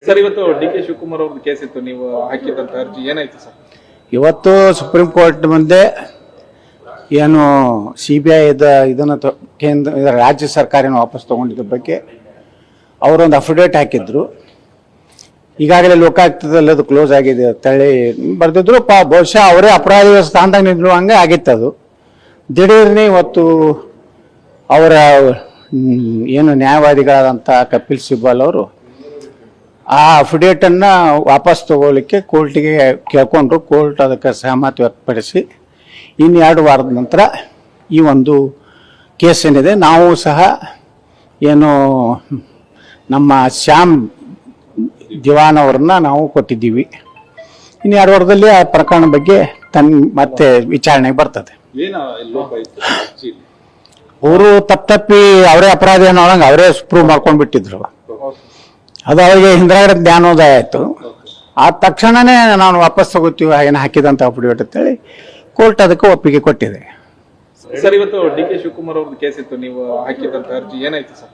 Sir, ಇವತ್ತು ಡಿ.ಕೆ. ಶಿವಕುಮಾರ್ ಅವ್ರದ್ದು case ಇತ್ತು, ನೀವು ಹಾಕಿದಂತ ಅರ್ಜಿ ಏನಾಯ್ತು ಸರ್? ಇವತ್ತು ಸುಪ್ರೀಂ ಕೋರ್ಟ್ ಮುಂದೆ ಏನು CBI ಇದನ್ನು ಕೇಂದ್ರ ರಾಜ್ಯ ಸರ್ಕಾರನ ವಾಪಸ್ ತಗೊಂಡಿದ್ದ ಬಗ್ಗೆ ಅವರೊಂದು ಅಫಿಡೇಟ್ ಹಾಕಿದ್ರು. ಈಗಾಗಲೇ ಲೋಕಾಯುಕ್ತದಲ್ಲಿ ಅದು ಕ್ಲೋಸ್ ಆಗಿದೆ ಅಂತೇಳಿ ಬರೆದಿದ್ರು. ಬಹುಶಃ ಅವರೇ ಅಪರಾಧಿ ಸ್ಥಾನದಾಗ ನಿಲ್ಲುವಂಗೆ ಆಗಿತ್ತದು. ದಿಢೀರ್ನೆ ಇವತ್ತು ಅವರ ಏನು ನ್ಯಾಯವಾದಿಗಳಾದಂಥ ಕಪಿಲ್ ಸಿಬ್ಬಲ್ ಅವರು ಆ ಅಫಿಡೇಟನ್ನು ವಾಪಸ್ ತಗೊಳ್ಳಿಕ್ಕೆ ಕೋರ್ಟಿಗೆ ಕೇಳ್ಕೊಂಡ್ರು. ಕೋರ್ಟ್ ಅದಕ್ಕೆ ಸಹಮತಿ ವ್ಯಕ್ತಪಡಿಸಿ ಇನ್ನು 2 ವಾರದ ನಂತರ ಈ ಒಂದು ಕೇಸ್ ಏನಿದೆ ನಾವು ಸಹ ಏನು ನಮ್ಮ ಶ್ಯಾಮ್ ದಿವಾನ್ ಅವ್ರನ್ನ ನಾವು ಕೊಟ್ಟಿದ್ದೀವಿ. ಇನ್ನು 2 ವಾರದಲ್ಲಿ ಆ ಪ್ರಕರಣ ಬಗ್ಗೆ ಮತ್ತೆ ವಿಚಾರಣೆಗೆ ಬರ್ತದೆ. ಅವರು ತಪ್ಪಿ ಅವರೇ ಅಪರಾಧಿ ಅನ್ನೋಂಗೆ ಅವರೇ ಪ್ರೂವ್ ಮಾಡ್ಕೊಂಡ್ಬಿಟ್ಟಿದ್ರು. ಅದು ಅವರಿಗೆ ಹಿಂದ್ರಗಡೆ ಜ್ಞಾನೋದಯ ಆಯಿತು. ಆ ತಕ್ಷಣನೇ ನಾನು ವಾಪಸ್ ತಗೋತೀವಿ ಏನು ಹಾಕಿದಂತ ಅಫಿಡೇಟ್ ಅಂತೇಳಿ ಕೋರ್ಟ್ ಅದಕ್ಕೆ ಒಪ್ಪಿಗೆ ಕೊಟ್ಟಿದೆ. ಸರ್, ಇವತ್ತು ಡಿ.ಕೆ. ಶಿವಕುಮಾರ್ ಅವ್ರದ್ದು ಕೇಸ್ ಇತ್ತು, ನೀವು ಹಾಕಿದಂತ ಅರ್ಜಿ ಏನಾಯ್ತು ಸರ್?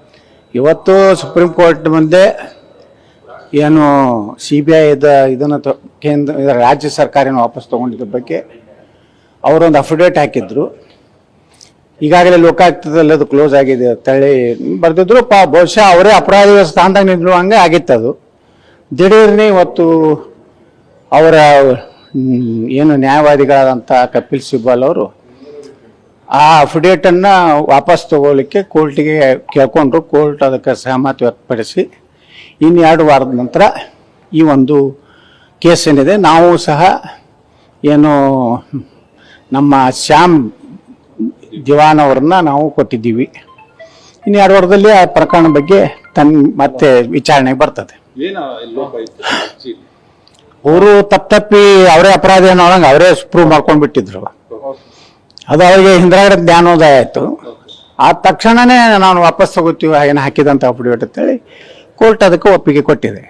ಇವತ್ತು ಸುಪ್ರೀಂ ಕೋರ್ಟ್ ಮುಂದೆ ಏನು CBI ಇದನ್ನು ಕೇಂದ್ರ ರಾಜ್ಯ ಸರ್ಕಾರನ ವಾಪಸ್ ತಗೊಂಡಿದ್ದ ಬಗ್ಗೆ ಅವರೊಂದು ಅಫಿಡೇಟ್ ಹಾಕಿದ್ರು. ಈಗಾಗಲೇ ಲೋಕಾಯುಕ್ತದಲ್ಲಿ ಅದು ಕ್ಲೋಸ್ ಆಗಿದೆ ಅಂತೇಳಿ ಬರೆದಿದ್ರು. ಬಹುಶಃ ಅವರೇ ಅಪರಾಧಿ ಸ್ಥಾನದಾಗ ನಿಲ್ಲುವಂಗೆ ಆಗಿತ್ತದು. ದಿಢೀರ್ನೆ ಇವತ್ತು ಅವರ ಏನು ನ್ಯಾಯವಾದಿಗಳಾದಂಥ ಕಪಿಲ್ ಸಿಬ್ಬಲ್ ಅವರು ಆ ಅಫಿಡೇಟನ್ನು ವಾಪಸ್ ತಗೊಳ್ಳಿಕ್ಕೆ ಕೋರ್ಟಿಗೆ ಕೇಳ್ಕೊಂಡ್ರು. ಕೋರ್ಟ್ ಅದಕ್ಕೆ ಸಹಮತಿ ವ್ಯಕ್ತಪಡಿಸಿ ಇನ್ನು 2 ವಾರದ ನಂತರ ಈ ಒಂದು ಕೇಸ್ ಏನಿದೆ ನಾವು ಸಹ ಏನು ನಮ್ಮ ಶ್ಯಾಮ್ ದಿವಾನ್ ಅವ್ರನ್ನ ನಾವು ಕೊಟ್ಟಿದ್ದೀವಿ. ಇನ್ನು 2 ವಾರದಲ್ಲಿ ಆ ಪ್ರಕರಣ ಬಗ್ಗೆ ಮತ್ತೆ ವಿಚಾರಣೆಗೆ ಬರ್ತದೆ. ಅವರು ತಪ್ಪಿ ಅವರೇ ಅಪರಾಧಿ ಅನ್ನೋಂಗೆ ಅವರೇ ಪ್ರೂವ್ ಮಾಡ್ಕೊಂಡ್ಬಿಟ್ಟಿದ್ರು. ಅದು ಅವರಿಗೆ ಹಿಂದ್ರಗಡೆ ಜ್ಞಾನೋದಯ ಆಯಿತು. ಆ ತಕ್ಷಣನೇ ನಾನು ವಾಪಸ್ ತಗೋತೀವಿ ಏನು ಹಾಕಿದಂತ ಅಫಿಡೇಟ್ ಅಂತೇಳಿ ಕೋರ್ಟ್ ಅದಕ್ಕೆ ಒಪ್ಪಿಗೆ ಕೊಟ್ಟಿದೆ.